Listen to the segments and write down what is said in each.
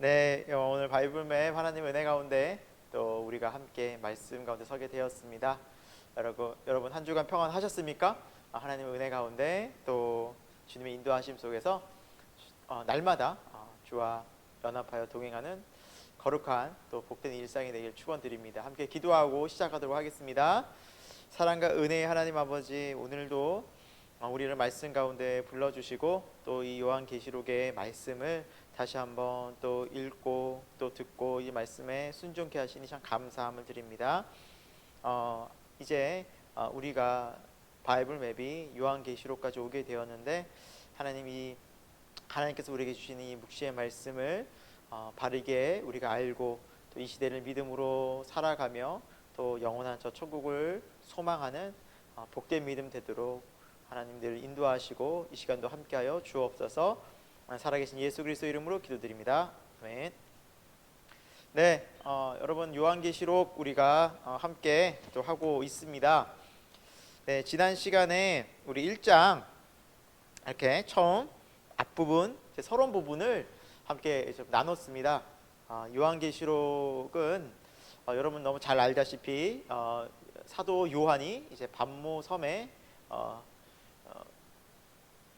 네, 오늘 바이블맵 하나님 은혜 가운데 또 우리가 함께 말씀 가운데 서게 되었습니다. 여러분 한 주간 평안하셨습니까? 하나님의 은혜 가운데 또 주님의 인도하심 속에서 날마다 주와 연합하여 동행하는 거룩한 또 복된 일상이 되길 축원드립니다. 함께 기도하고 시작하도록 하겠습니다. 사랑과 은혜의 하나님 아버지, 오늘도 우리를 말씀 가운데 불러주시고 또 이 요한계시록의 말씀을 다시 한번 또 읽고 또 듣고 이 말씀에 순종케 하시니 참 감사함을 드립니다. 이제 우리가 바이블 맵이 요한계시록까지 오게 되었는데 하나님께서 우리에게 주시는 이 묵시의 말씀을 바르게 우리가 알고 또 이 시대를 믿음으로 살아가며 또 영원한 저 천국을 소망하는 복된 믿음 되도록 하나님들 인도하시고 이 시간도 함께하여 주옵소서. 살아계신 예수 그리스도 이름으로 기도드립니다. 아멘. 네, 여러분 요한계시록 우리가 함께 또 하고 있습니다. 네, 지난 시간에 우리 1장 이렇게 처음 앞부분, 서론 부분을 함께 좀 나눴습니다. 요한계시록은 여러분 너무 잘 알다시피 사도 요한이 이제 반모 섬에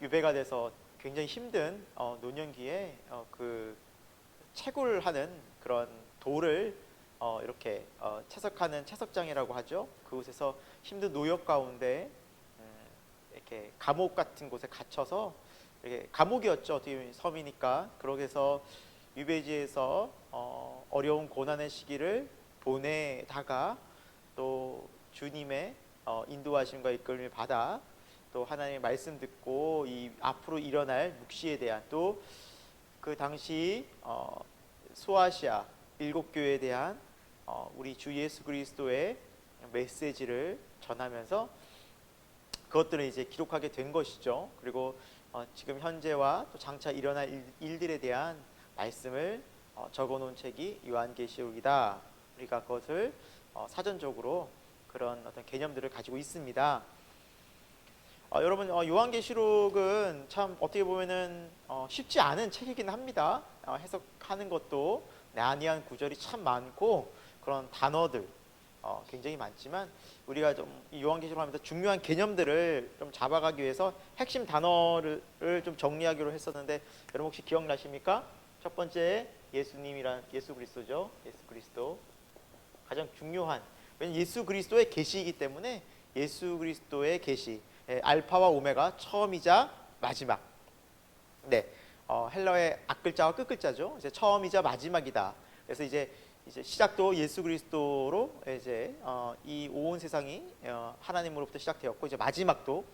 유배가 돼서 굉장히 힘든 노년기에 그 채굴하는 그런 돌을 이렇게 채석하는 채석장이라고 하죠. 그곳에서 힘든 노역 가운데 이렇게 감옥 같은 곳에 갇혀서 이렇게 감옥이었죠. 어떻게 섬이니까. 그러게서 유배지에서 어려운 고난의 시기를 보내다가 또 주님의 인도하심과 이끌림을 받아 또 하나님의 말씀 듣고 이 앞으로 일어날 묵시에 대한 또 그 당시 소아시아 7교회에 대한 우리 주 예수 그리스도의 메시지를 전하면서 그것들을 이제 기록하게 된 것이죠. 그리고 지금 현재와 또 장차 일어날 일들에 대한 말씀을 적어놓은 책이 요한계시록이다. 우리가 그것을 사전적으로 그런 어떤 개념들을 가지고 있습니다. 여러분 요한계시록은 참 어떻게 보면은 쉽지 않은 책이긴 합니다. 해석하는 것도 난이한 구절이 참 많고 그런 단어들 굉장히 많지만 우리가 좀 이 요한계시록 하면서 중요한 개념들을 좀 잡아가기 위해서 핵심 단어를 좀 정리하기로 했었는데 여러분 혹시 기억나십니까? 첫 번째 예수님이란 예수 그리스도죠. 예수 그리스도 가장 중요한, 왜냐면 예수 그리스도의 계시이기 때문에 예수 그리스도의 계시, 알파와 오메가, 처음이자 마지막. 네, 헬라어의 앞글자와 끝글자죠. 이제 처음이자 마지막이다. 그래서 이제 시작도 예수 그리스도로 이제 이 온 세상이 하나님으로부터 시작되었고 이제 마지막도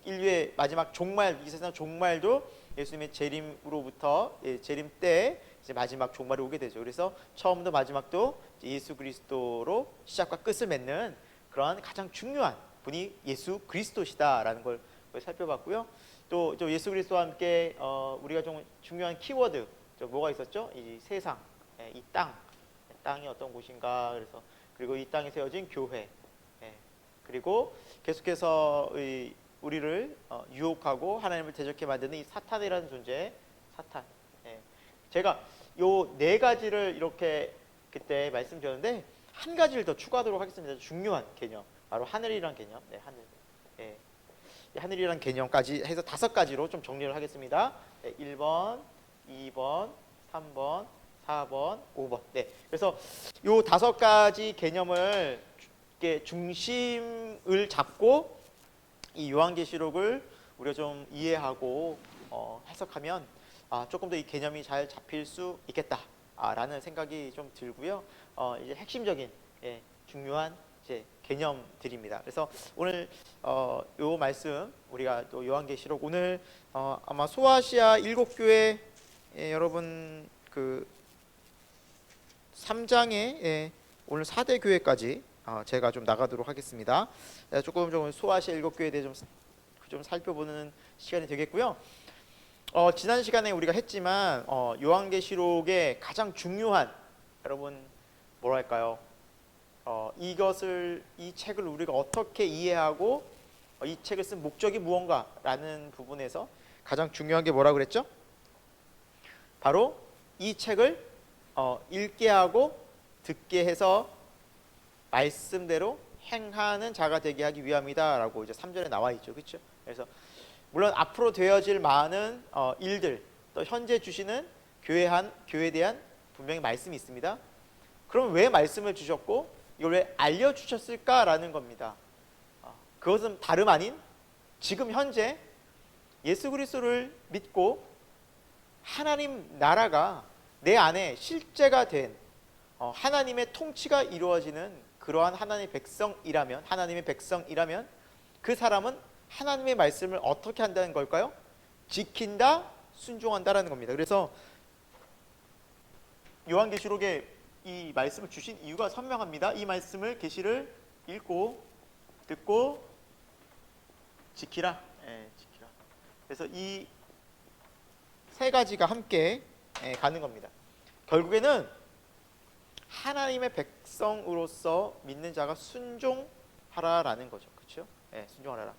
인류의 마지막 종말, 이 세상 종말도 예수님의 재림으로부터 재림 때 이제 마지막 종말이 오게 되죠. 그래서 처음도 마지막도 예수 그리스도로 시작과 끝을 맺는 그러한 가장 중요한 분이 예수 그리스도시다라는 걸 살펴봤고요. 또 예수 그리스도와 함께 우리가 좀 중요한 키워드 뭐가 있었죠? 이 세상, 이 땅이 어떤 곳인가. 그리고 이 땅에 세워진 교회, 그리고 계속해서 우리를 유혹하고 하나님을 대적해 만드는 이 사탄이라는 존재, 사탄. 제가 요 네 가지를 이렇게 그때 말씀드렸는데 한 가지를 더 추가하도록 하겠습니다. 중요한 개념, 바로 하늘이란 개념. 네, 하늘. 하늘이란 개념까지 해서 5가지로 좀 정리를 하겠습니다. 1번, 2번, 3번, 4번, 5번. 네. 그래서 요 5가지 개념을 중심을 잡고 이 요한계시록을 우리가 좀 이해하고 해석하면 조금 더 이 개념이 잘 잡힐 수 있겠다라는 생각이 좀 들고요. 이제 핵심적인 중요한 이제 개념들입니다. 그래서 오늘 요 말씀 우리가 또 요한계시록 오늘 아마 소아시아 7교회 여러분 그 3장에 오늘 4대 교회까지 제가 좀 나가도록 하겠습니다. 조금 소아시아 7교회에 대해 좀 살펴보는 시간이 되겠고요. 지난 시간에 우리가 했지만 요한계시록의 가장 중요한, 여러분 뭐랄까요? 이 책을 우리가 어떻게 이해하고 이 책을 쓴 목적이 무언가라는 부분에서 가장 중요한 게 뭐라 그랬죠? 바로 이 책을 읽게 하고 듣게 해서 말씀대로 행하는 자가 되게 하기 위함이다라고 이제 3절에 나와 있죠. 그렇죠? 그래서 물론 앞으로 되어질 많은 일들, 또 현재 주시는 교회에 대한 분명히 말씀이 있습니다. 그럼 왜 말씀을 주셨고 이걸 왜 알려주셨을까라는 겁니다. 그것은 다름 아닌 지금 현재 예수 그리스도를 믿고 하나님 나라가 내 안에 실제가 된 하나님의 통치가 이루어지는 그러한 하나님의 백성이라면 그 사람은 하나님의 말씀을 어떻게 한다는 걸까요? 지킨다, 순종한다라는 겁니다. 그래서 요한계시록에 이 말씀을 주신 이유가 선명합니다. 이 말씀을 계시를 읽고 듣고 지키라. 지키라. 그래서 이 세 가지가 함께 가는 겁니다. 결국에는 하나님의 백성으로서 믿는 자가 순종하라라는 거죠. 그렇죠? 순종하라.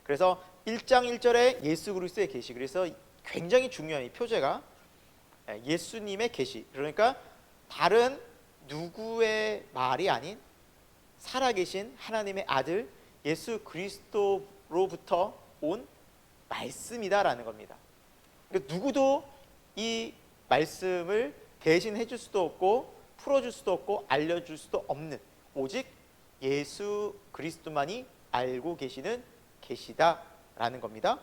그래서 1장 1절에 예수 그리스도의 계시. 그래서 굉장히 중요한 이 표제가 예수님의 계시. 그러니까 다른 누구의 말이 아닌 살아계신 하나님의 아들 예수 그리스도로부터 온 말씀이다라는 겁니다. 그러니까 누구도 이 말씀을 대신해 줄 수도 없고 풀어줄 수도 없고 알려줄 수도 없는 오직 예수 그리스도만이 알고 계시는 계시다라는 겁니다.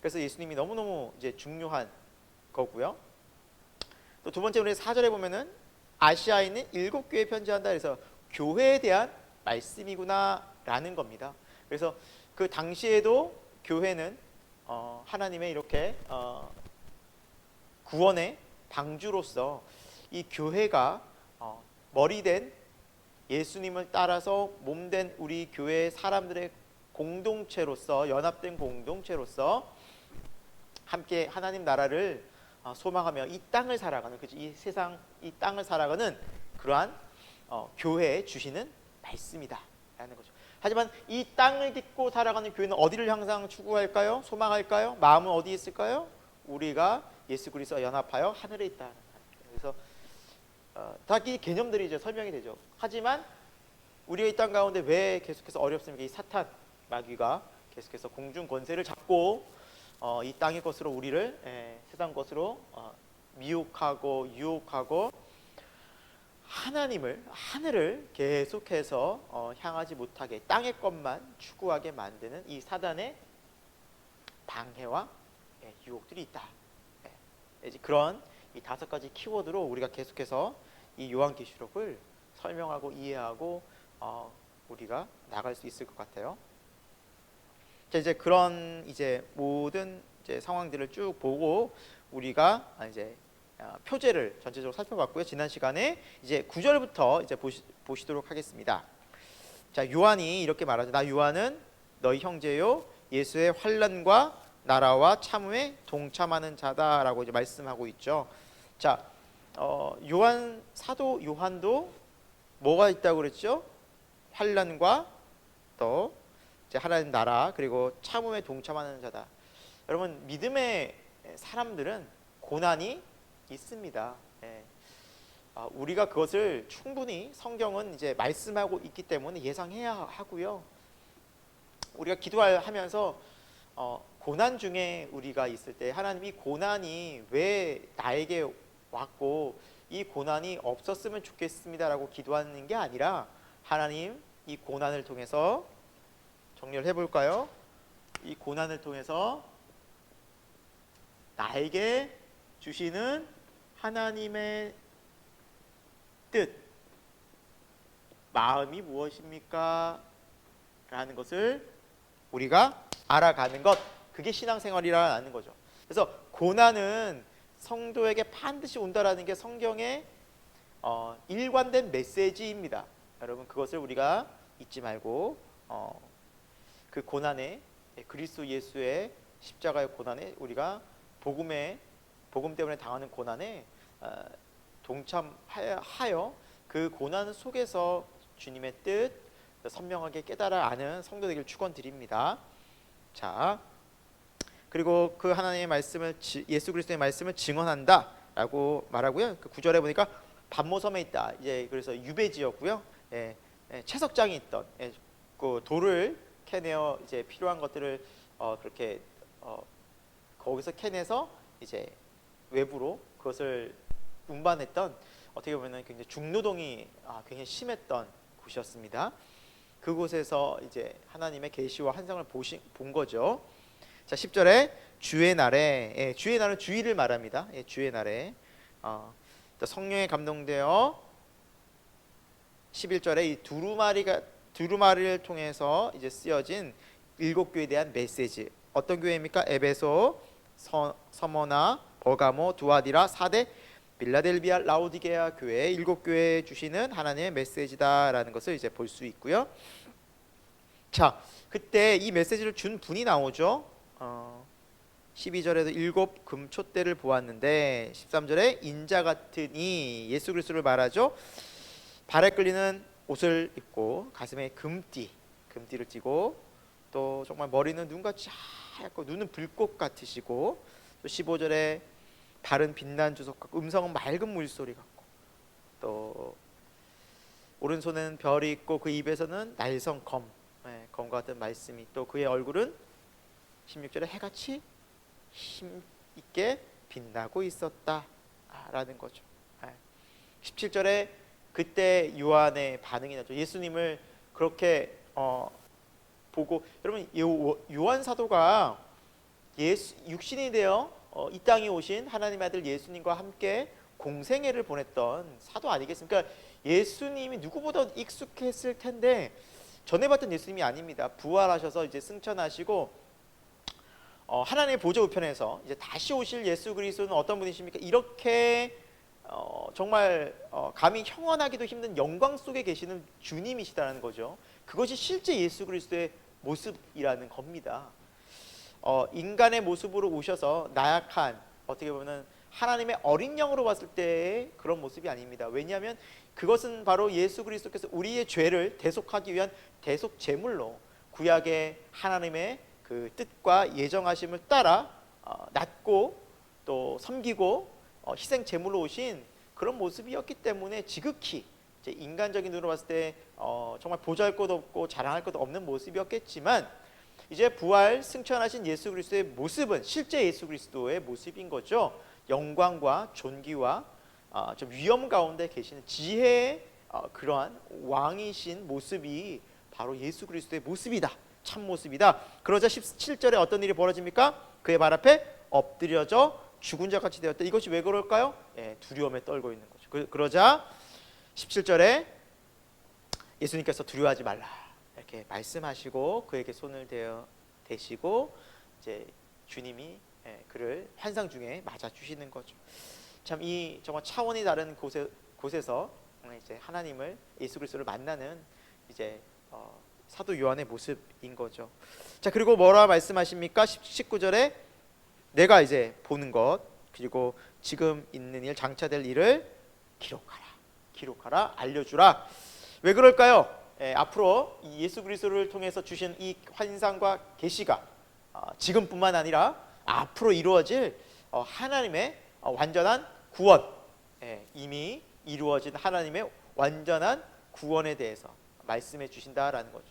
그래서 예수님이 너무너무 이제 중요한 거고요. 또 두 번째 우리 4절에 보면은 아시아에 있는 7교회에 편지한다. 그래서 교회에 대한 말씀이구나라는 겁니다. 그래서 그 당시에도 교회는 하나님의 이렇게 구원의 방주로서 이 교회가 머리된 예수님을 따라서 몸된 우리 교회 사람들의 공동체로서 연합된 공동체로서 함께 하나님 나라를 소망하며 이 땅을 살아가는 이 세상 이 땅을 살아가는 그러한 교회에 주시는 말씀이다라는 거죠. 하지만 이 땅을 딛고 살아가는 교회는 어디를 항상 추구할까요? 소망할까요? 마음은 어디에 있을까요? 우리가 예수 그리스도와 연합하여 하늘에 있다. 그래서 다 이 개념들이 이제 설명이 되죠. 하지만 우리가 이 땅 가운데 왜 계속해서 어렵습니까? 이 사탄 마귀가 계속해서 공중 권세를 잡고 이 땅의 것으로 우리를 세상 것으로 미혹하고 유혹하고 하늘을 계속해서 향하지 못하게 땅의 것만 추구하게 만드는 이 사단의 방해와 유혹들이 있다. 그런 이 5가지 키워드로 우리가 계속해서 이 요한계시록을 설명하고 이해하고 우리가 나갈 수 있을 것 같아요. 자, 이제 그런 모든 상황들을 쭉 보고 우리가 이제 표제를 전체적으로 살펴봤고요. 지난 시간에 이제 9절부터 이제 보시도록 하겠습니다. 자, 요한이 이렇게 말하죠. 나 요한은 너희 형제요 예수의 환난과 나라와 참음에 동참하는 자다라고 이제 말씀하고 있죠. 자, 사도 요한도 뭐가 있다고 그랬죠? 환난과 또 이제 하나님 나라 그리고 참음에 동참하는 자다. 여러분 믿음의 사람들은 고난이 있습니다. 우리가 그것을 충분히 성경은 이제 말씀하고 있기 때문에 예상해야 하고요. 우리가 기도하면서 고난 중에 우리가 있을 때 하나님 이 고난이 왜 나에게 왔고 이 고난이 없었으면 좋겠습니다라고 기도하는 게 아니라 하나님 이 고난을 통해서 정리를 해볼까요? 이 고난을 통해서 나에게 주시는 하나님의 뜻, 마음이 무엇입니까? 라는 것을 우리가 알아가는 것, 그게 신앙생활이라는 거죠. 그래서 고난은 성도에게 반드시 온다라는 게 성경의 일관된 메시지입니다. 여러분 그것을 우리가 잊지 말고 그 고난에 그리스도 예수의 십자가의 고난에 우리가 복음 때문에 당하는 고난에 동참하여 그 고난 속에서 주님의 뜻 선명하게 깨달아 아는 성도 되기를 축원드립니다. 자, 그리고 그 하나님의 말씀을 예수 그리스도의 말씀을 증언한다. 있다라고 말하고요. 그 9절에 보니까 반모섬에 있다. 이제 그래서 유배지였고요. 채석장이 있던 그 돌을 캐내어 이제 필요한 것들을 그렇게 거기서 캐내서 이제 외부로 그것을 운반했던 어떻게 보면은 굉장히 중노동이 굉장히 심했던 곳이었습니다. 그곳에서 이제 하나님의 계시와 환상을 본 거죠. 자, 10절에 주의 날에, 주의 날은 주일을 말합니다. 주의 날에 성령에 감동되어 11절에 이 두루마리를 통해서 이제 쓰여진 7교회에 대한 메시지. 어떤 교회입니까? 에베소, 서머나, 버가모, 두아디라, 사데, 빌라델비아, 라오디게아 교회 7교회에 주시는 하나님의 메시지다라는 것을 이제 볼 수 있고요. 자, 그때 이 메시지를 준 분이 나오죠. 12절에도 7 금촛대를 보았는데 13절에 인자 같은 이 예수 그리스도를 말하죠. 발에 끌리는 옷을 입고 가슴에 금띠를 띠고 또 정말 머리는 눈같이 하얗고 눈은 불꽃 같으시고 또 15절에 발은 빛난 주석 같고 음성은 맑은 물소리 같고 또 오른손에는 별이 있고 그 입에서는 날성 검과 같은 말씀이 또 그의 얼굴은 16절에 해같이 힘있게 빛나고 있었다라는 거죠. 17절에 그때 요한의 반응이 나죠. 예수님을 그렇게 보고 여러분 요한 사도가 육신이 되어 이 땅에 오신 하나님의 아들 예수님과 함께 공생애를 보냈던 사도 아니겠습니까? 그러니까 예수님이 누구보다 익숙했을 텐데 전에 봤던 예수님이 아닙니다. 부활하셔서 이제 승천하시고 하나님의 보좌 우편에서 이제 다시 오실 예수 그리스도는 어떤 분이십니까? 이렇게 정말 감히 형언하기도 힘든 영광 속에 계시는 주님이시다는 거죠. 그것이 실제 예수 그리스도의 모습이라는 겁니다. 인간의 모습으로 오셔서 나약한 어떻게 보면 하나님의 어린 영으로 봤을 때의 그런 모습이 아닙니다. 왜냐하면 그것은 바로 예수 그리스도께서 우리의 죄를 대속하기 위한 대속 제물로 구약의 하나님의 그 뜻과 예정하심을 따라 낮고 또 섬기고 희생 제물로 오신 그런 모습이었기 때문에 지극히 이제 인간적인 눈으로 봤을 때 정말 보잘 것 없고 자랑할 것 없는 모습이었겠지만 이제 부활 승천하신 예수 그리스도의 모습은 실제 예수 그리스도의 모습인 거죠. 영광과 존귀와 좀 위험 가운데 계시는 지혜의 그러한 왕이신 모습이 바로 예수 그리스도의 모습이다. 참 모습이다. 그러자 17절에 어떤 일이 벌어집니까? 그의 발 앞에 엎드려져 죽은 자 같이 되었다. 이것이 왜 그럴까요? 두려움에 떨고 있는 거죠. 그러자 17절에 예수님께서 두려워하지 말라 이렇게 말씀하시고 그에게 손을 대시고 이제 주님이 그를 환상 중에 맞아 주시는 거죠. 참 이 정말 차원이 다른 곳에서 이제 하나님을 예수 그리스도를 만나는 이제 사도 요한의 모습인 거죠. 자, 그리고 뭐라 말씀하십니까? 19절에 내가 이제 보는 것 그리고 지금 있는 일 장차될 일을 기록하라 알려주라. 왜 그럴까요? 앞으로 이 예수 그리스도를 통해서 주신 이 환상과 계시가 지금뿐만 아니라 앞으로 이루어질 하나님의 완전한 구원, 이미 이루어진 하나님의 완전한 구원에 대해서 말씀해 주신다라는 거죠.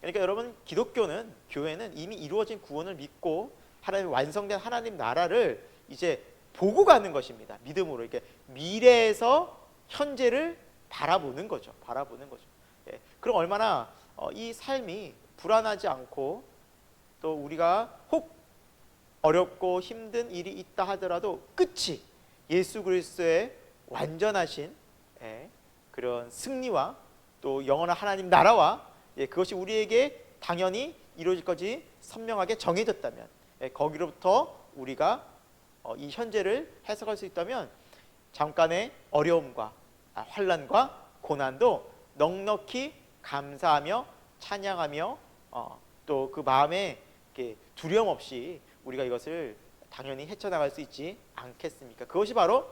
그러니까 여러분 기독교는 교회는 이미 이루어진 구원을 믿고 하나님 완성된 하나님 나라를 이제 보고 가는 것입니다. 믿음으로 이렇게 미래에서 현재를 바라보는 거죠. 그럼 얼마나 이 삶이 불안하지 않고 또 우리가 혹 어렵고 힘든 일이 있다 하더라도 끝이 예수 그리스도의 완전하신 그런 승리와 또 영원한 하나님 나라와 그것이 우리에게 당연히 이루어질 것이 선명하게 정해졌다면 거기로부터 우리가 이 현재를 해석할 수 있다면 잠깐의 어려움과 환난과 고난도 넉넉히 감사하며 찬양하며 또 그 마음에 두려움 없이 우리가 이것을 당연히 헤쳐나갈 수 있지 않겠습니까? 그것이 바로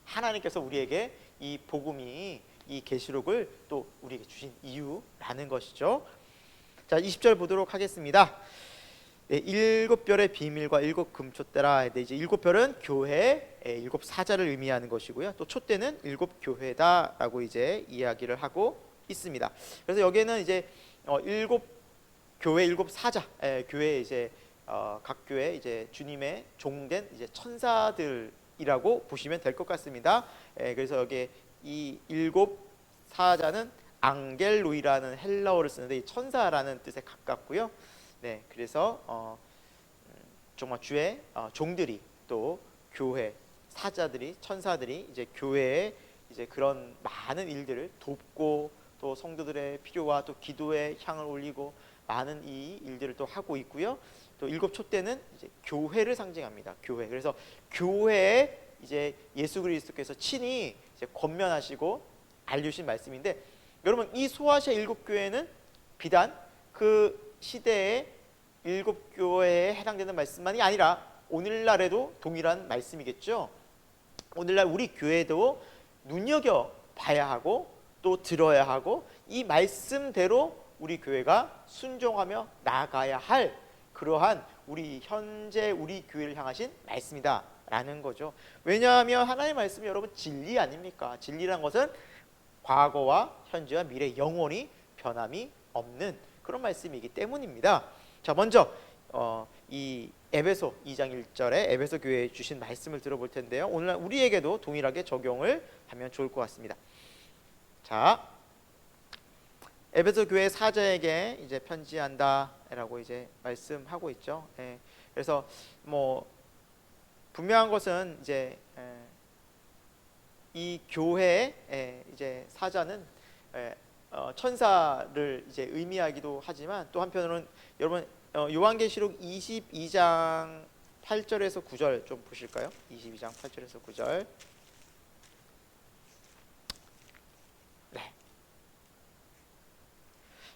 하나님께서 우리에게 이 복음이 이 계시록을 또 우리에게 주신 이유라는 것이죠. 자, 20절 보도록 하겠습니다. 네, 일곱 별의 비밀과 일곱 금촛대라. 네, 이제 일곱 별은 교회, 일곱 사자를 의미하는 것이고요. 또 촛대는 일곱 교회다라고 이제 이야기를 하고 있습니다. 그래서 여기에는 이제 일곱 교회, 일곱 사자, 교회 이제 각 교회 이제 주님의 종된 이제 천사들이라고 보시면 될 것 같습니다. 그래서 여기 이 일곱 사자는 앙겔로이라는 헬라어를 쓰는데 이 천사라는 뜻에 가깝고요. 네, 그래서 정말 주의 종들이 또 교회 사자들이 천사들이 이제 교회에 이제 그런 많은 일들을 돕고 또 성도들의 필요와 또 기도에 향을 올리고 많은 이 일들을 또 하고 있고요. 또 일곱 촛대는 이제 교회를 상징합니다. 교회. 그래서 교회에 이제 예수 그리스도께서 친히 이제 권면하시고 알려주신 말씀인데, 여러분 이 소아시아 일곱 교회는 비단 그 시대의 일곱 교회에 해당되는 말씀만이 아니라 오늘날에도 동일한 말씀이겠죠. 오늘날 우리 교회도 눈여겨 봐야 하고 또 들어야 하고 이 말씀대로 우리 교회가 순종하며 나아가야 할 그러한 우리 현재 우리 교회를 향하신 말씀이다 라는 거죠. 왜냐하면 하나님의 말씀이 여러분 진리 아닙니까? 진리란 것은 과거와 현재와 미래 영원히 변함이 없는 그런 말씀이기 때문입니다. 자, 먼저 이 에베소 2장 1절에 에베소 교회에 주신 말씀을 들어볼 텐데요. 오늘 우리에게도 동일하게 적용을 하면 좋을 것 같습니다. 자, 에베소 교회 사자에게 이제 편지한다라고 이제 말씀하고 있죠. 그래서 뭐 분명한 것은 이제 이 교회의 이제 사자는 천사를 이제 의미하기도 하지만 또 한편으로는 여러분 요한계시록 22장 8절에서 9절 좀 보실까요? 22장 8절에서 9절. 네.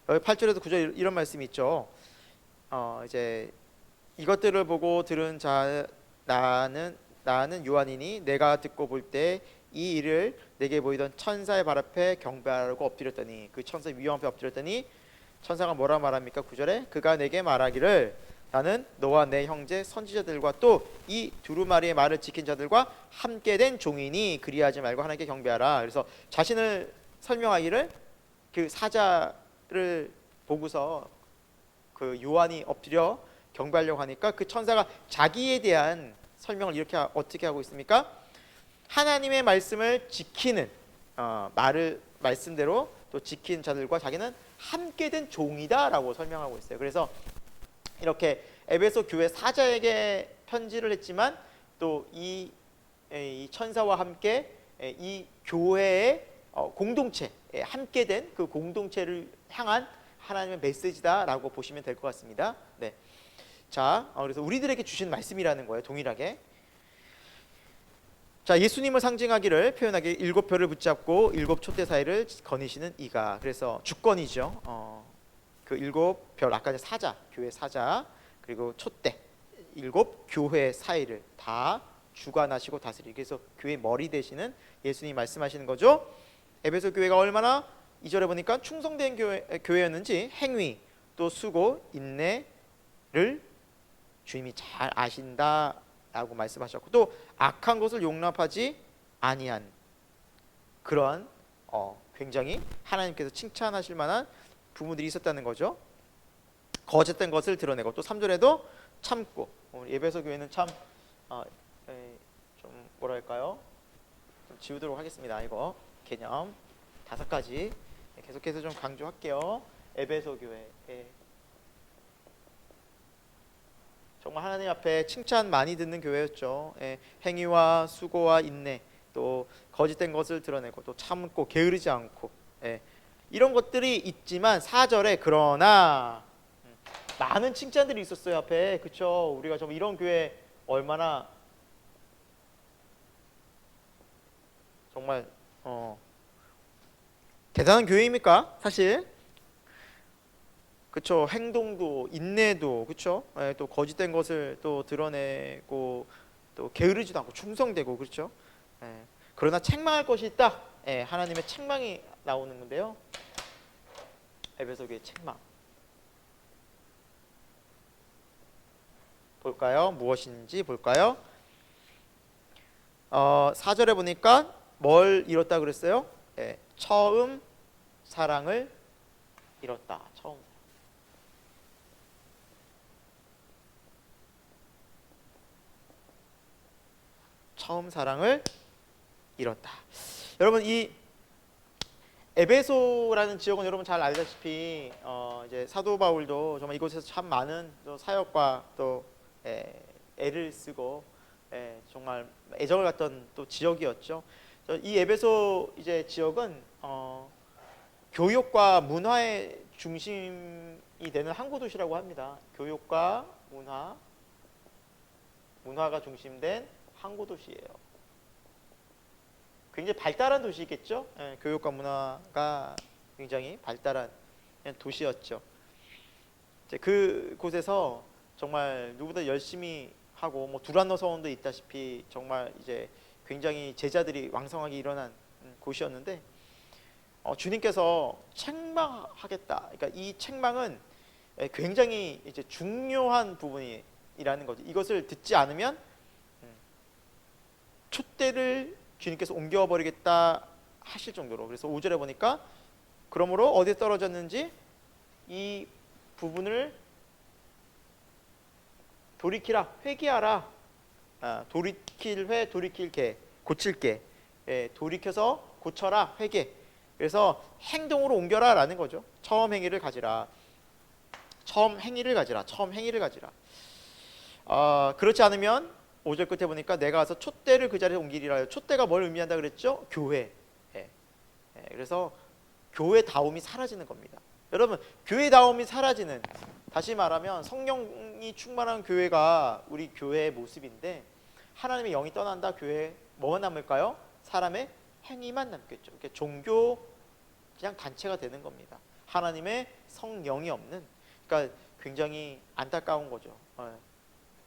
여기 8절에서 9절 이런 말씀이 있죠. 이제 이것들을 보고 들은 자 나는 요한이니 내가 듣고 볼 때 이 일을 내게 보이던 천사의 발 앞에 경배하라고 엎드렸더니 그 천사의 위험 앞에 엎드렸더니 천사가 뭐라 말합니까? 9절에 그가 내게 말하기를 나는 너와 내 형제 선지자들과 또 이 두루마리의 말을 지킨 자들과 함께 된 종이니 그리하지 말고 하나님께 경배하라. 그래서 자신을 설명하기를 그 사자를 보고서 그 요한이 엎드려 경배하려고 하니까 그 천사가 자기에 대한 설명을 이렇게 어떻게 하고 있습니까? 하나님의 말씀을 지키는 말씀대로 또 지킨 자들과 자기는 함께 된 종이다라고 설명하고 있어요. 그래서 이렇게 에베소 교회 사자에게 편지를 했지만 또 이 천사와 함께 이 교회의 공동체 함께 된 그 공동체를 향한 하나님의 메시지다라고 보시면 될 것 같습니다. 네. 자, 그래서 우리들에게 주신 말씀이라는 거예요. 동일하게. 자, 예수님을 상징하기를 표현하기 일곱 별을 붙잡고 일곱 촛대 사이를 거니시는 이가. 그래서 주권이죠. 그 일곱 별 아까 사자, 교회 사자 그리고 촛대 일곱 교회 사이를 다 주관하시고 다스리기 위해서 교회 머리 되시는 예수님이 말씀하시는 거죠. 에베소 교회가 얼마나 2절에 보니까 충성된 교회였는지 행위 또 수고 인내를 주님이 잘 아신다라고 말씀하셨고 또 악한 것을 용납하지 아니한 그런 굉장히 하나님께서 칭찬하실 만한 부분들이 있었다는 거죠. 거짓된 것을 드러내고 또 3절에도 참고. 에베소 교회는 참 좀 뭐랄까요? 좀 지우도록 하겠습니다. 이거 개념 5가지 계속해서 좀 강조할게요. 에베소 교회 정말 하나님 앞에 칭찬 많이 듣는 교회였죠. 행위와 수고와 인내 또 거짓된 것을 드러내고 또 참고 게으르지 않고 이런 것들이 있지만 4절에 그러나 많은 칭찬들이 있었어요. 앞에 그쵸? 우리가 정말 이런 교회 얼마나 정말 대단한 교회입니까? 사실 그쵸? 행동도 인내도 그쵸? 또 거짓된 것을 또 드러내고 또 게으르지도 않고 충성되고 그렇죠? 그러나 책망할 것이 있다. 하나님의 책망이 나오는 건데요. 에베소 교회 책망. 볼까요? 무엇인지 볼까요? 4절에 보니까 뭘 잃었다 그랬어요? 예, 처음 사랑을 잃었다. 처음 사랑을 잃었다. 여러분, 이 에베소라는 지역은 여러분 잘 알다시피 이제 사도 바울도 정말 이곳에서 참 많은 또 사역과 또 애를 쓰고 정말 애정을 갖던 또 지역이었죠. 이 에베소 이제 지역은 교육과 문화의 중심이 되는 항구 도시라고 합니다. 교육과 문화가 중심된 항구 도시예요. 굉장히 발달한 도시겠죠. 교육과 문화가 굉장히 발달한 도시였죠. 이제 그 곳에서 정말 누구보다 열심히 하고 뭐 두란노 서원도 있다시피 정말 이제 굉장히 제자들이 왕성하게 일어난 곳이었는데 주님께서 책망하겠다. 그러니까 이 책망은 굉장히 이제 중요한 부분이라는 거죠. 이것을 듣지 않으면 촛대를 주님께서 옮겨버리겠다 하실 정도로. 그래서 5절에 보니까 그러므로 어디에 떨어졌는지 이 부분을 돌이키라, 회개하라. 돌이킬 회, 돌이킬 개, 고칠 개. 돌이켜서 고쳐라, 회개. 그래서 행동으로 옮겨라 라는 거죠. 처음 행위를 가지라. 처음 행위를 가지라. 그렇지 않으면 5절 끝에 보니까 내가 와서 촛대를 그 자리에 옮기리라. 촛대가 뭘 의미한다 그랬죠? 교회. 그래서 교회다움이 사라지는 겁니다. 여러분, 교회다움이 사라지는, 다시 말하면 성령이 충만한 교회가 우리 교회의 모습인데 하나님의 영이 떠난다. 교회에 뭐만 남을까요? 사람의 행위만 남겠죠. 이렇게 종교 그냥 단체가 되는 겁니다. 하나님의 성령이 없는, 그러니까 굉장히 안타까운 거죠.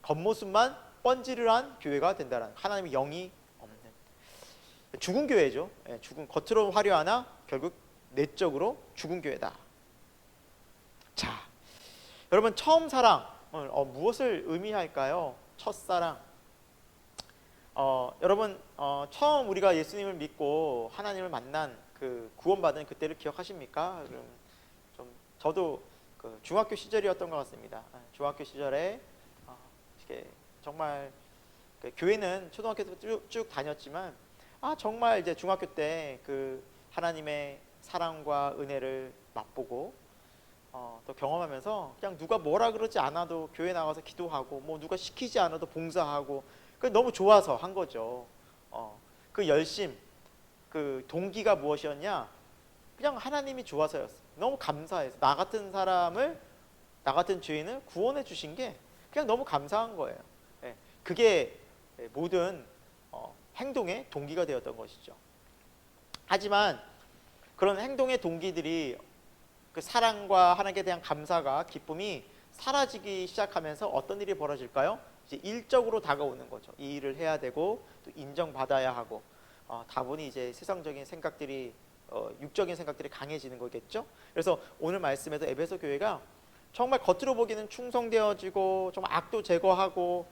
겉모습만 번지르한 교회가 된다는, 하나님의 영이 없는 죽은 교회죠. 죽은, 겉으로 화려하나 결국 내적으로 죽은 교회다. 자, 여러분, 처음 사랑 무엇을 의미할까요? 첫사랑. 여러분, 처음 우리가 예수님을 믿고 하나님을 만난 그 구원받은 그때를 기억하십니까? 그럼 좀 저도 그 중학교 시절이었던 것 같습니다. 중학교 시절에 이렇게 정말 교회는 초등학교 때부터 쭉 다녔지만 정말 이제 중학교 때 그 하나님의 사랑과 은혜를 맛보고 또 경험하면서 그냥 누가 뭐라 그러지 않아도 교회 나가서 기도하고 뭐 누가 시키지 않아도 봉사하고 그 너무 좋아서 한 거죠. 그 열심, 그 동기가 무엇이었냐? 그냥 하나님이 좋아서였어. 너무 감사해서 나 같은 사람을, 나 같은 죄인을 구원해 주신 게 그냥 너무 감사한 거예요. 그게 모든 행동의 동기가 되었던 것이죠. 하지만 그런 행동의 동기들이, 그 사랑과 하나님께 대한 감사가, 기쁨이 사라지기 시작하면서 어떤 일이 벌어질까요? 이제 일적으로 다가오는 거죠. 이 일을 해야 되고 또 인정받아야 하고 다분히 이제 세상적인 생각들이, 육적인 생각들이 강해지는 거겠죠. 그래서 오늘 말씀에도 에베소 교회가 정말 겉으로 보기에는 충성되어지고 정말 악도 제거하고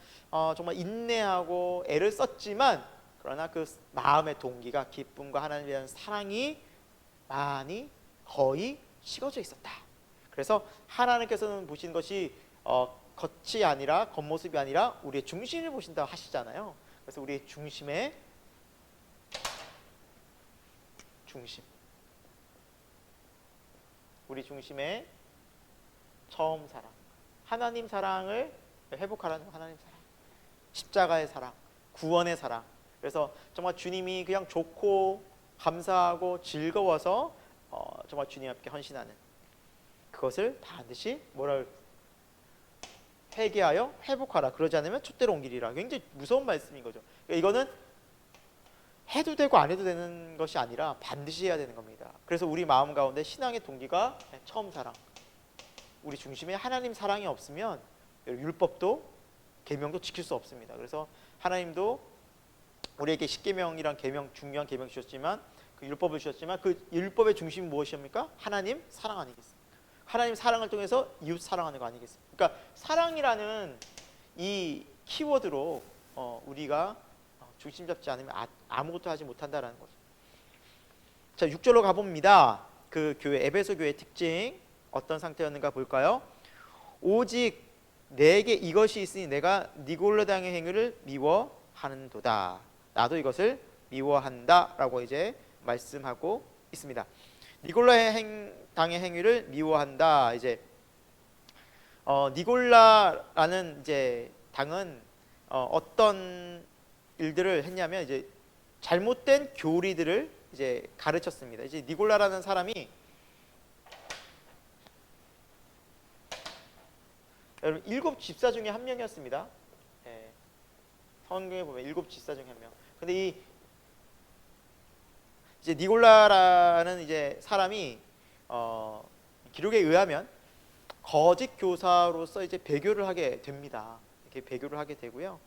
정말 인내하고 애를 썼지만, 그러나 그 마음의 동기가, 기쁨과 하나님에 대한 사랑이 거의 식어져 있었다. 그래서 하나님께서는 보신 것이 겉이 아니라, 겉모습이 아니라 우리의 중심을 보신다 하시잖아요. 그래서 우리의 중심의 우리 중심의 처음 사랑, 하나님 사랑을 회복하라는, 하나님 사랑, 십자가의 사랑, 구원의 사랑. 그래서 정말 주님이 그냥 좋고 감사하고 즐거워서 정말 주님 앞에 헌신하는 그것을 반드시 회개하여 회복하라. 그러지 않으면 촛대로 옮기리라. 굉장히 무서운 말씀인 거죠. 그러니까 이거는 해도 되고 안 해도 되는 것이 아니라 반드시 해야 되는 겁니다. 그래서 우리 마음 가운데 신앙의 동기가 처음 사랑, 우리 중심에 하나님 사랑이 없으면 율법도 계명도 지킬 수 없습니다. 그래서 하나님도 우리에게 십계명이란 계명, 중요한 계명 주셨지만, 그 율법을 주셨지만 그 율법의 중심이 무엇입니까? 하나님 사랑 아니겠습니까? 하나님 사랑을 통해서 이웃 사랑하는 거 아니겠습니까? 그러니까 사랑이라는 이 키워드로 우리가 중심 잡지 않으면 아무것도 하지 못한다라는 거죠. 자, 6절로 가봅니다. 그 교회 에베소 교회의 특징 어떤 상태였는가 볼까요? 오직 내게 이것이 있으니 내가 니골라당의 행위를 미워하는도다. 나도 이것을 미워한다라고 이제 말씀하고 있습니다. 니골라당의 행위를 미워한다. 이제 니골라라는 이제 당은 어떤 일들을 했냐면 이제 잘못된 교리들을 이제 가르쳤습니다. 이제 니골라라는 사람이 여러분 7 집사 중에 한 명이었습니다. 예, 성경에 보면 7 집사 중에 한 명. 근데 이 이제 니골라라는 이제 사람이 기록에 의하면 거짓 교사로서 이제 배교를 하게 됩니다. 이렇게 배교를 하게 되고요.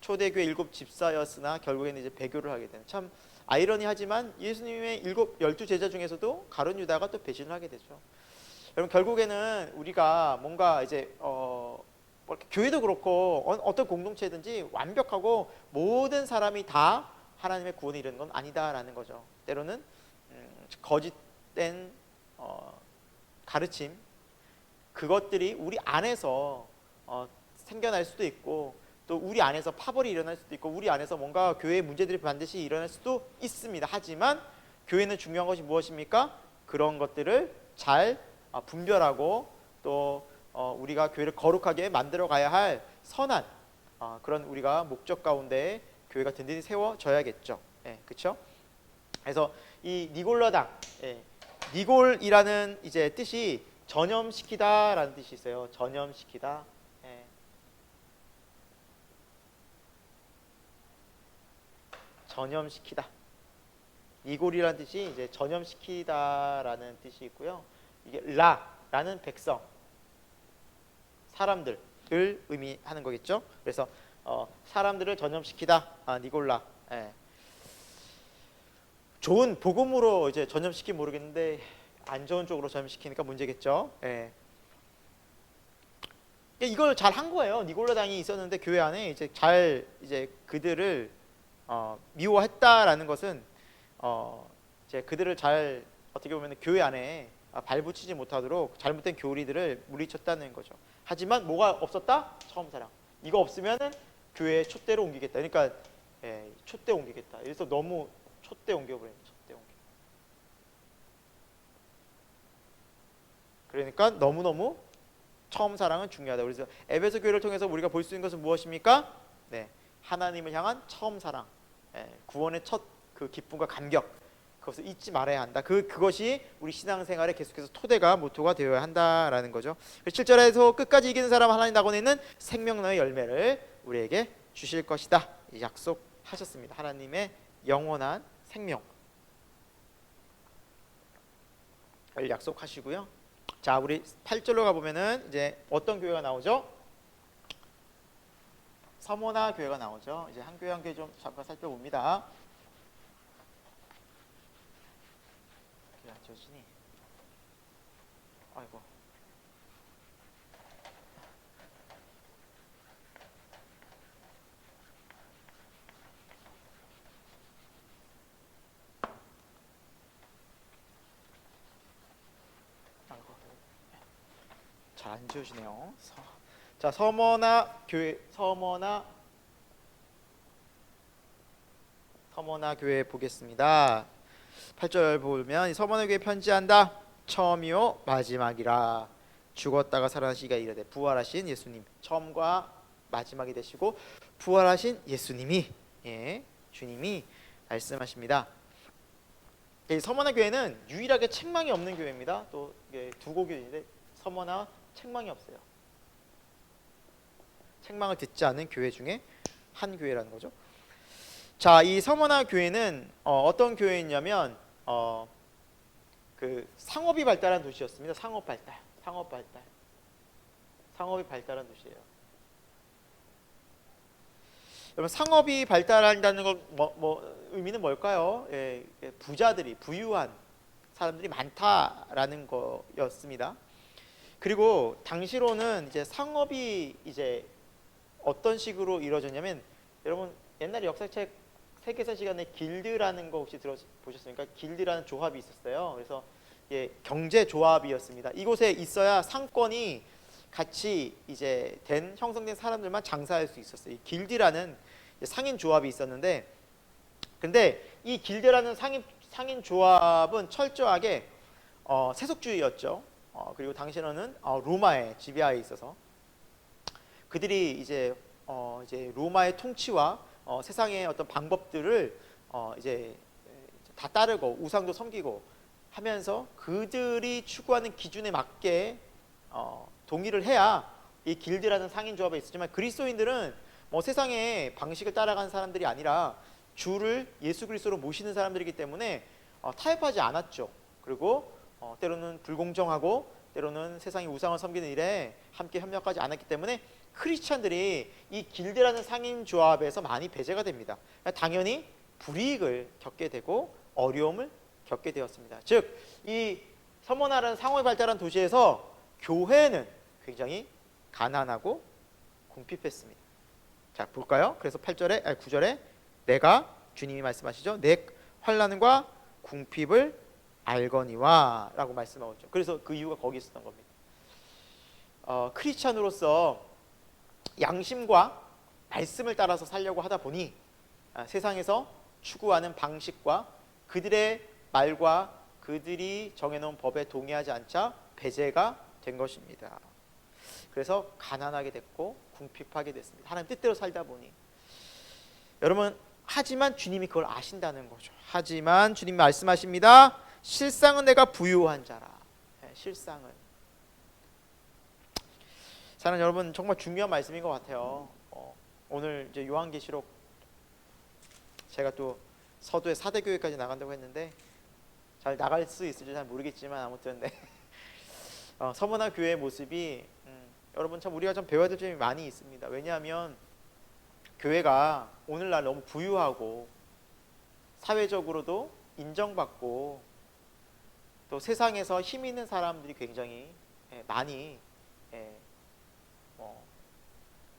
초대교회 7 집사였으나 결국에는 이제 배교를 하게 되는, 참 아이러니하지만 예수님의 12 제자 중에서도 가룟 유다가 또 배신을 하게 되죠. 여러분 결국에는 우리가 뭔가 이제 교회도 그렇고 어떤 공동체든지 완벽하고 모든 사람이 다 하나님의 구원에 이르는 건 아니다라는 거죠. 때로는 거짓된 가르침, 그것들이 우리 안에서 생겨날 수도 있고, 또 우리 안에서 파벌이 일어날 수도 있고, 우리 안에서 뭔가 교회의 문제들이 반드시 일어날 수도 있습니다. 하지만 교회는 중요한 것이 무엇입니까? 그런 것들을 잘 분별하고 또 우리가 교회를 거룩하게 만들어 가야 할 선한 그런 우리가 목적 가운데 교회가 든든히 세워져야겠죠. 예, 그렇죠? 그래서 이 니골라당, 예, 니골이라는 이제 뜻이 전염시키다라는 뜻이 있어요. 전염시키다. 예. 전염시키다. 니골이라는 뜻이 이제 전염시키다라는 뜻이 있고요. 이게 라라는 백성, 사람들을 의미하는 거겠죠. 그래서 사람들을 전염시키다. 니골라. 예. 좋은 복음으로 이제 전염시키면 모르겠는데 안 좋은 쪽으로 전염시키니까 문제겠죠. 예. 이걸 잘 한 거예요. 니골라당이 있었는데 교회 안에 이제 잘 이제 그들을 미워했다라는 것은 이제 그들을 잘 어떻게 보면 교회 안에 발붙이지 못하도록 잘못된 교리들을 물리쳤다는 거죠. 하지만 뭐가 없었다? 처음 사랑. 이거 없으면은 교회 촛대로 옮기겠다. 그러니까 촛대 옮기겠다. 그래서 너무 촛대 옮겨버리는, 촛대 옮겨. 그러니까 너무너무 처음 사랑은 중요하다. 그래서 에베소 교회를 통해서 우리가 볼 수 있는 것은 무엇입니까? 네, 하나님을 향한 처음 사랑, 구원의 첫 그 기쁨과 감격, 그것을 잊지 말아야 한다. 그것이 우리 신앙생활에 계속해서 토대가 모토가 되어야 한다라는 거죠. 7절에서 끝까지 이기는 사람 하나님 낙원에 있는 생명나의 열매를 우리에게 주실 것이다 약속하셨습니다. 하나님의 영원한 생명을 약속하시고요. 자, 우리 8절로 가보면은 이제 어떤 교회가 나오죠? 서모나 교회가 나오죠. 이제 한 교회 한 교회 좀 잠깐 살펴봅니다. 안 져지니? 아이고. 잘 안 지워지네요. 자, 서머나 교회, 서머나 교회 보겠습니다. 8절 보면 서머나 교회 편지한다. 처음이요 마지막이라. 죽었다가 살아나시기가 이르되 부활하신 예수님, 처음과 마지막이 되시고 부활하신 예수님이, 주님이 말씀하십니다. 이 서머나 교회는 유일하게 책망이 없는 교회입니다. 또 두고 교회인데 서머나 책망이 없어요. 책망을 듣지 않는 교회 중에 한 교회라는 거죠. 자, 이 서머나 교회는 어떤 교회였냐면 그 상업이 발달한 도시였습니다. 상업이 발달한 도시예요. 여러분, 상업이 발달한다는 거 의미는 뭘까요? 부자들이, 부유한 사람들이 많다라는 거였습니다. 그리고 당시로는 이제 상업이 이제 어떤 식으로 이루어졌냐면, 여러분 옛날에 역사책 세계사 시간에 길드라는 거 혹시 들어보셨습니까? 길드라는 조합이 있었어요. 그래서 예, 경제 조합이었습니다. 이곳에 있어야 상권이 같이 이제 형성된 사람들만 장사할 수 있었어요. 이 길드라는 상인 조합이 있었는데, 근데 이 길드라는 상인 조합은 철저하게 세속주의였죠. 그리고 당시에는 로마의 지배하에 있어서 그들이 이제 로마의 통치와 세상의 어떤 방법들을 이제 다 따르고 우상도 섬기고 하면서 그들이 추구하는 기준에 맞게 동의를 해야 이 길드라는 상인 조합에 있었지만, 그리스도인들은 뭐 세상의 방식을 따라가는 사람들이 아니라 주를 예수 그리스도로 모시는 사람들이기 때문에 타협하지 않았죠. 그리고 때로는 불공정하고 때로는 세상의 우상을 섬기는 일에 함께 협력하지 않았기 때문에 크리스찬들이 이 길드라는 상인 조합에서 많이 배제가 됩니다. 당연히 불이익을 겪게 되고 어려움을 겪게 되었습니다. 즉, 이 서머나라는 상호에 발달한 도시에서 교회는 굉장히 가난하고 궁핍했습니다. 자, 볼까요? 그래서 9절에 내가, 주님이 말씀하시죠, 내 환난과 궁핍을 알거니와 라고 말씀하죠. 그래서 그 이유가 거기 있었던 겁니다. 크리스찬으로서 양심과 말씀을 따라서 살려고 하다 보니 세상에서 추구하는 방식과 그들의 말과 그들이 정해놓은 법에 동의하지 않자 배제가 된 것입니다. 그래서 가난하게 됐고 궁핍하게 됐습니다. 하나님 뜻대로 살다 보니. 여러분, 하지만 주님이 그걸 아신다는 거죠. 하지만 주님이 말씀하십니다. 실상은 내가 부유한 자라. 실상은. 사랑하는 여러분, 정말 중요한 말씀인 것 같아요. 오늘 이제 요한계시록, 제가 또 서두에 4대 교회까지 나간다고 했는데 잘 나갈 수 있을지 잘 모르겠지만, 아무튼 네. 서머나 교회의 모습이 여러분 참 우리가 좀 배워야 될 점이 많이 있습니다. 왜냐하면 교회가 오늘날 너무 부유하고 사회적으로도 인정받고 또 세상에서 힘 있는 사람들이 굉장히 많이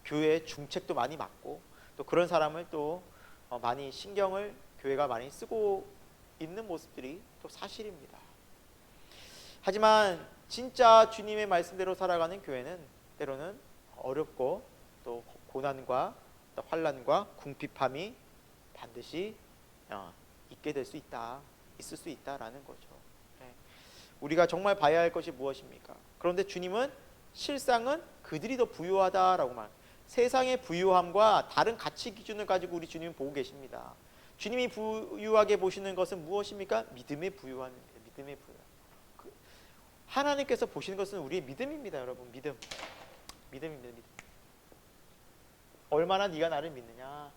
교회의 중책도 많이 맡고 또 그런 사람을 또 많이 신경을 교회가 많이 쓰고 있는 모습들이 또 사실입니다. 하지만 진짜 주님의 말씀대로 살아가는 교회는 때로는 어렵고 또 고난과 또 환난과 궁핍함이 반드시 있게 될 수 있다, 있을 수 있다라는 거죠. 우리가 정말 봐야 할 것이 무엇입니까? 그런데 주님은 실상은 그들이 더 부유하다라고 말. 세상의 부유함과 다른 가치 기준을 가지고 우리 주님은 보고 계십니다. 주님이 부유하게 보시는 것은 무엇입니까? 믿음의 부유함입니다. 믿음의 부유함. 하나님께서 보시는 것은 우리의 믿음입니다, 여러분. 믿음입니다. 믿음. 얼마나 네가 나를 믿느냐,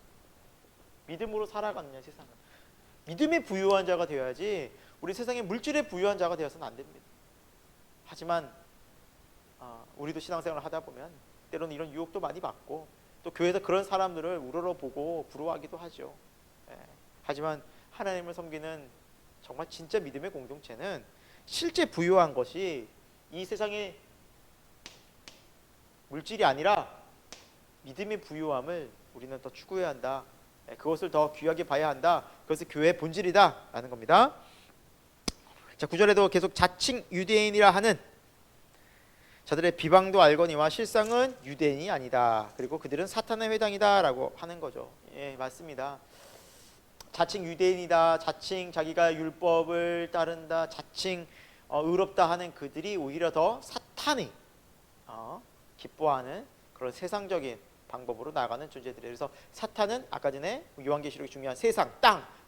믿음으로 살아가느냐. 세상은 믿음의 부유한 자가 되어야지 우리 세상에 물질의 부유한 자가 되어서는 안 됩니다. 하지만 우리도 신앙생활을 하다 보면 때로는 이런 유혹도 많이 받고 또 교회에서 그런 사람들을 우러러보고 부러워하기도 하죠. 하지만 하나님을 섬기는 정말 진짜 믿음의 공동체는 실제 부유한 것이 이 세상의 물질이 아니라 믿음의 부유함을 우리는 더 추구해야 한다. 그것을 더 귀하게 봐야 한다. 그것이 교회의 본질이다 라는 겁니다. 자, 9절에도 계속 자칭 유대인이라 하는 자들의 비방도 알거니와 실상은 유대인이 아니다. 그리고 그들은 사탄의 회당이다 라고 하는 거죠. 예, 맞습니다. 자칭 유대인이다, 자칭 자기가 율법을 따른다, 자칭 의롭다 하는 그들이 오히려 더 사탄이 기뻐하는 그런 세상적인 방법으로 나아가는 존재들이에요. 그래서 사탄은 아까 전에 요한계시록이 중요한 세상,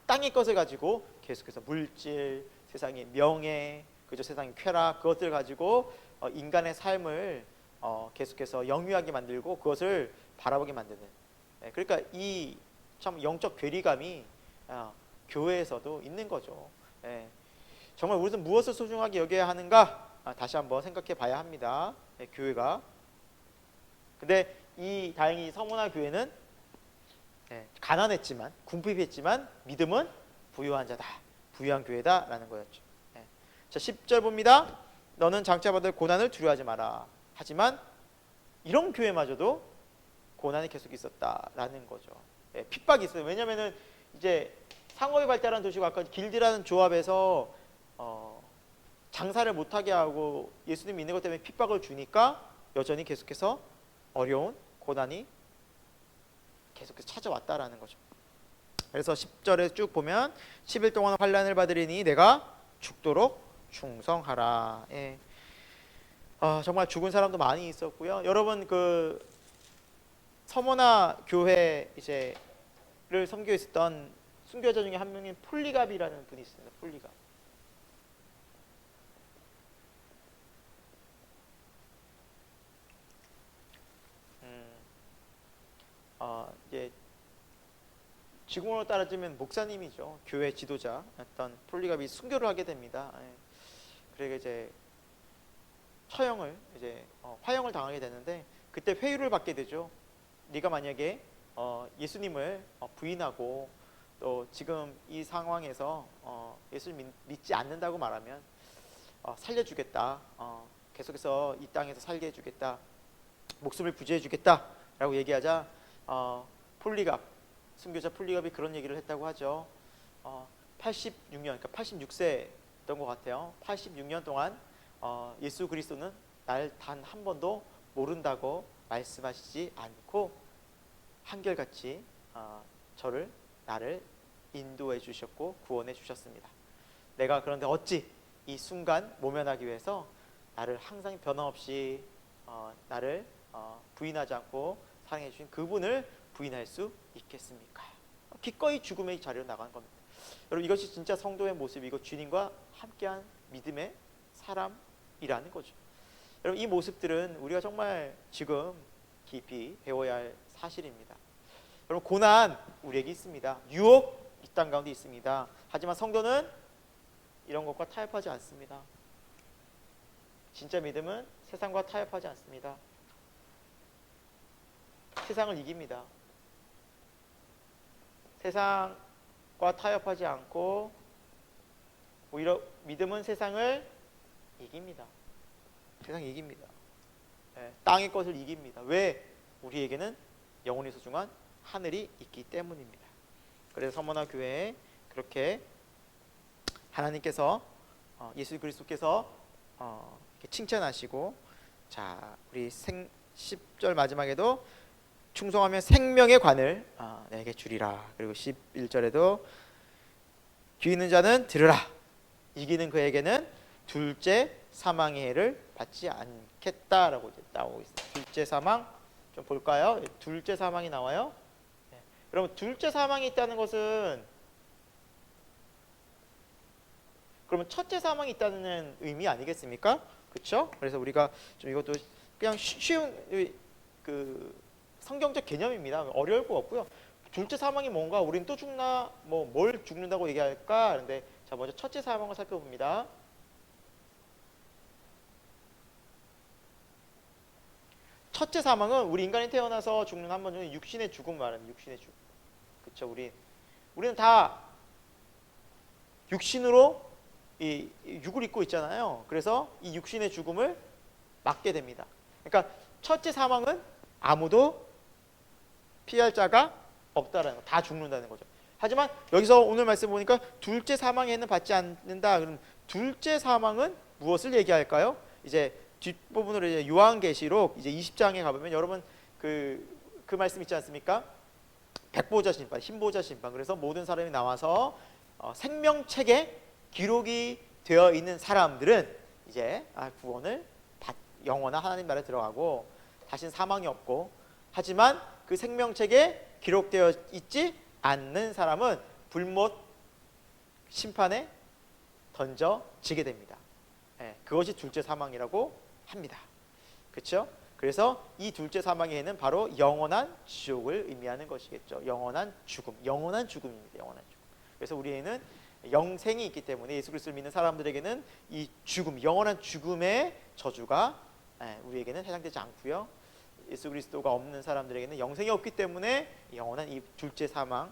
땅의 것을 가지고 계속해서 물질, 세상의 명예, 그죠, 세상의 쾌락, 그것들 가지고 인간의 삶을 계속해서 영위하게 만들고 그것을 바라보게 만드는. 그러니까 이 참 영적 괴리감이 교회에서도 있는 거죠. 정말 우리는 무엇을 소중하게 여겨야 하는가? 다시 한번 생각해 봐야 합니다. 교회가. 근데 다행히 서머나 교회는 가난했지만 궁핍했지만 믿음은 부유한 자다, 부유한 교회다라는 거였죠. 자, 10절 봅니다. 너는 장차 받을 고난을 두려워하지 마라. 하지만 이런 교회마저도 고난이 계속 있었다라는 거죠. 예, 핍박이 있어요. 왜냐면은 이제 상업이 발달한 도시고 아까 길드라는 조합에서 장사를 못하게 하고 예수님 믿는 것 때문에 핍박을 주니까 여전히 계속해서 어려운 고난이 계속해서 찾아왔다라는 거죠. 그래서 10절에 쭉 보면 10일 동안 환난을 받으리니 내가 죽도록 충성하라. 예. 정말 죽은 사람도 많이 있었고요. 여러분 그 서머나 교회 이제를 섬겨 있었던 순교자 중에 한 명인 폴리갑이라는 분이 있습니다. 폴리갑. 이제 지금으로 따라지면 목사님이죠. 교회 지도자였던 폴리갑이 순교를 하게 됩니다. 예. 그래서 이제 처형을 화형을 당하게 되는데 그때 회유를 받게 되죠. 네가 만약에 예수님을 부인하고 또 지금 이 상황에서 예수를 믿지 않는다고 말하면 살려주겠다. 계속해서 이 땅에서 살게 해주겠다. 목숨을 부지해주겠다 라고 얘기하자 폴리갑, 순교자 폴리갑이 그런 얘기를 했다고 하죠. 86년, 그러니까 86세였던 것 같아요. 86년 동안 예수 그리스도는 날 단 한 번도 모른다고 말씀하시지 않고 한결같이 나를 인도해 주셨고 구원해 주셨습니다. 내가 그런데 어찌 이 순간 모면하기 위해서 나를 항상 변함없이 나를 부인하지 않고 사랑해 주신 그분을 부인할 수 있겠습니까? 기꺼이 죽음의 자리로 나간 겁니다. 여러분 이것이 진짜 성도의 모습이고 주님과 함께한 믿음의 사람이라는 거죠. 여러분 이 모습들은 우리가 정말 지금 깊이 배워야 할 사실입니다. 여러분 고난 우리에게 있습니다. 유혹 이 땅 가운데 있습니다. 하지만 성도는 이런 것과 타협하지 않습니다. 진짜 믿음은 세상과 타협하지 않습니다. 세상을 이깁니다. 세상과 타협하지 않고 오히려 믿음은 세상을 이깁니다. 세상이 이깁니다. 네, 땅의 것을 이깁니다. 왜? 우리에게는 영원히 소중한 하늘이 있기 때문입니다. 그래서 서머나 교회에 그렇게 하나님께서 예수 그리스도께서 이렇게 칭찬하시고 자 우리 10절 마지막에도 충성하면 생명의 관을 내게 주리라. 그리고 11절에도 귀 있는 자는 들으라. 이기는 그에게는 둘째 사망의 해를 받지 않겠다라고 이제 나오고 있습니다. 둘째 사망 좀 볼까요? 둘째 사망이 나와요. 네. 여러분 둘째 사망이 있다는 것은 그러면 첫째 사망이 있다는 의미 아니겠습니까? 그렇죠? 그래서 우리가 좀 이것도 그냥 쉬운 그 성경적 개념입니다. 어려울 거 없고요. 둘째 사망이 뭔가 우리는 또 죽나 뭘 죽는다고 얘기할까? 그런데 자 먼저 첫째 사망을 살펴봅니다. 첫째 사망은 우리 인간이 태어나서 죽는 한 번 중에 육신의 죽음 말합니다. 육신의 죽음. 그렇죠? 우리는 다 육신으로 이 육을 입고 있잖아요. 그래서 이 육신의 죽음을 맞게 됩니다. 그러니까 첫째 사망은 아무도 피할 자가 없다라는 거, 다 죽는다는 거죠. 하지만 여기서 오늘 말씀 보니까 둘째 사망에는 받지 않는다. 그럼 둘째 사망은 무엇을 얘기할까요? 이제 뒷부분으로 이제 요한계시록 이제 20장에 가보면 여러분 그 말씀 있지 않습니까? 백보자 심판, 흰보자 심판. 그래서 모든 사람이 나와서 생명책에 기록이 되어 있는 사람들은 이제 구원을 영원한 하나님 나라에 들어가고 다시는 사망이 없고, 하지만 그 생명책에 기록되어 있지 않는 사람은 불못 심판에 던져지게 됩니다. 그것이 둘째 사망이라고 합니다. 그렇죠? 그래서 이 둘째 사망의 해는 바로 영원한 지옥을 의미하는 것이겠죠. 영원한 죽음, 영원한 죽음입니다. 영원한 죽음. 그래서 우리에는 영생이 있기 때문에 예수 그리스도를 믿는 사람들에게는 이 죽음, 영원한 죽음의 저주가 우리에게는 해당되지 않고요. 예수 그리스도가 없는 사람들에게는 영생이 없기 때문에 영원한 이 둘째 사망을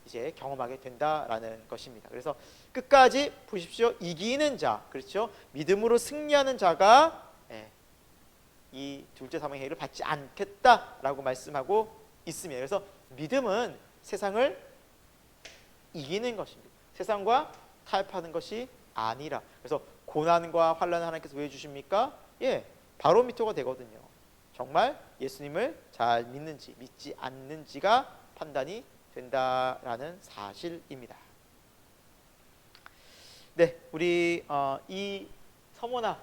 이제 경험하게 된다라는 것입니다. 그래서 끝까지 보십시오. 이기는 자, 그렇죠? 믿음으로 승리하는 자가 이 둘째 사망의 해를 받지 않겠다라고 말씀하고 있습니다. 그래서 믿음은 세상을 이기는 것입니다. 세상과 타협하는 것이 아니라. 그래서 고난과 환난을 하나님께서 왜 주십니까? 바로미터가 되거든요. 정말 예수님을 잘 믿는지 믿지 않는지가 판단이 된다라는 사실입니다. 네, 우리 이 서모나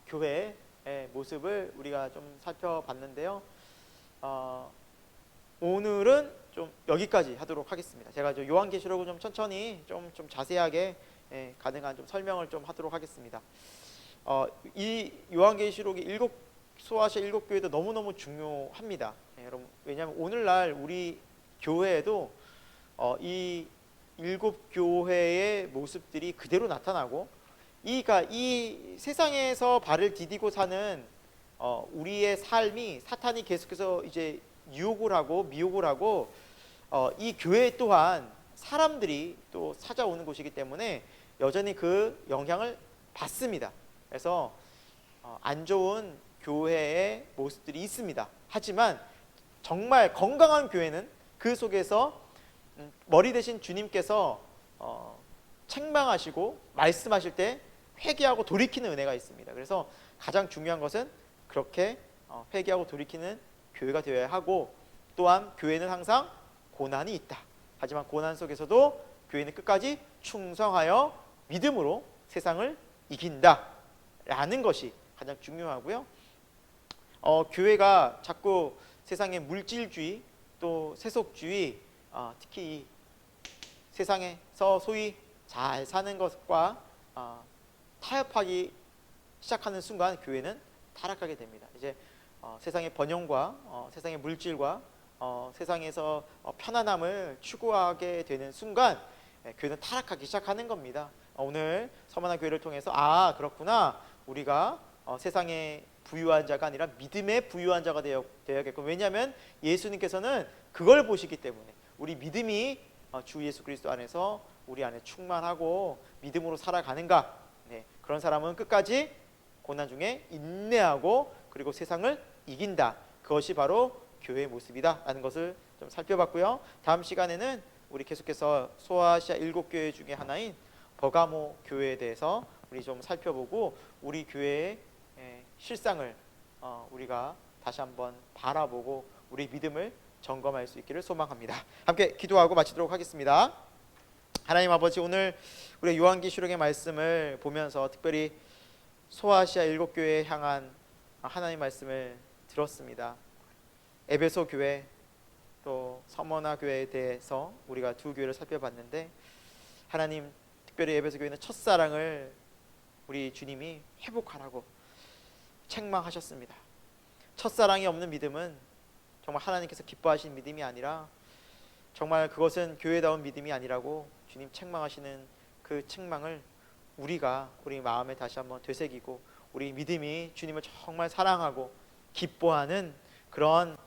교회의 모습을 우리가 좀 살펴봤는데요. 오늘은 좀 여기까지 하도록 하겠습니다. 제가 요한계시록을 좀 천천히 좀 자세하게 가능한 좀 설명을 좀 하도록 하겠습니다. 이 요한계시록이 소아시아 7교회도 너무너무 중요합니다. 여러분, 왜냐하면 오늘날 우리 교회에도 이 7교회의 모습들이 그대로 나타나고 이 세상에서 발을 디디고 사는 우리의 삶이 사탄이 계속해서 이제 유혹을 하고 미혹을 하고 이 교회 또한 사람들이 또 찾아오는 곳이기 때문에 여전히 그 영향을 받습니다. 그래서 안 좋은 교회의 모습들이 있습니다. 하지만 정말 건강한 교회는 그 속에서 머리 대신 주님께서 책망하시고 말씀하실 때 회개하고 돌이키는 은혜가 있습니다. 그래서 가장 중요한 것은 그렇게 회개하고 돌이키는 교회가 되어야 하고, 또한 교회는 항상 고난이 있다. 하지만 고난 속에서도 교회는 끝까지 충성하여 믿음으로 세상을 이긴다 라는 것이 가장 중요하고요. 교회가 자꾸 세상의 물질주의 또 세속주의, 특히 이 세상에서 소위 잘 사는 것과 타협하기 시작하는 순간 교회는 타락하게 됩니다. 이제 세상의 번영과 세상의 물질과 세상에서 편안함을 추구하게 되는 순간 교회는 타락하기 시작하는 겁니다. 오늘 서머나 교회를 통해서 그렇구나, 우리가 세상에 부유한 자가 아니라 믿음에 부유한 자가 되어야겠고, 왜냐하면 예수님께서는 그걸 보시기 때문에 우리 믿음이 주 예수 그리스도 안에서 우리 안에 충만하고 믿음으로 살아가는가, 그런 사람은 끝까지 고난 중에 인내하고 그리고 세상을 이긴다. 그것이 바로 교회의 모습이다 라는 것을 좀 살펴봤고요. 다음 시간에는 우리 계속해서 소아시아 7교회 중에 하나인 버가모 교회에 대해서 우리 좀 살펴보고 우리 교회의 실상을 우리가 다시 한번 바라보고 우리 믿음을 점검할 수 있기를 소망합니다. 함께 기도하고 마치도록 하겠습니다. 하나님 아버지, 오늘 우리 요한계시록의 말씀을 보면서 특별히 소아시아 7교회에 향한 하나님 말씀을 들었습니다. 에베소 교회 또 서머나 교회에 대해서 우리가 두 교회를 살펴봤는데, 하나님 특별히 에베소 교회는 첫사랑을 우리 주님이 회복하라고 책망하셨습니다. 첫사랑이 없는 믿음은 정말 하나님께서 기뻐하시는 믿음이 아니라 정말 그것은 교회다운 믿음이 아니라고 주님 책망하시는 그 책망을 우리 마음에 다시 한번 되새기고 우리 믿음이 주님을 정말 사랑하고 기뻐하는 그런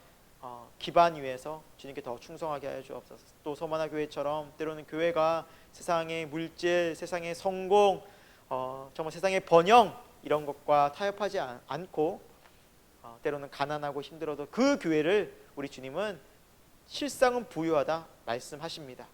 기반 위에서 주님께 더 충성하게 하여 주옵소서. 또 서머나 교회처럼 때로는 교회가 세상의 물질, 세상의 성공, 정말 세상의 번영 이런 것과 타협하지 않고 때로는 가난하고 힘들어도 그 교회를 우리 주님은 실상은 부유하다 말씀하십니다.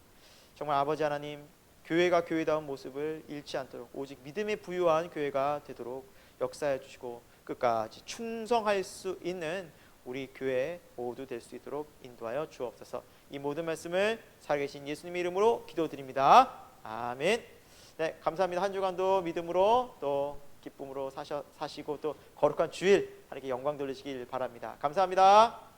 정말 아버지 하나님, 교회가 교회다운 모습을 잃지 않도록 오직 믿음에 부유한 교회가 되도록 역사해 주시고 끝까지 충성할 수 있는 우리 교회 모두 될 수 있도록 인도하여 주옵소서. 이 모든 말씀을 살아계신 예수님의 이름으로 기도드립니다. 아멘. 네, 감사합니다. 한 주간도 믿음으로 또 기쁨으로 사시고 또 거룩한 주일 하나님께 영광 돌리시길 바랍니다. 감사합니다.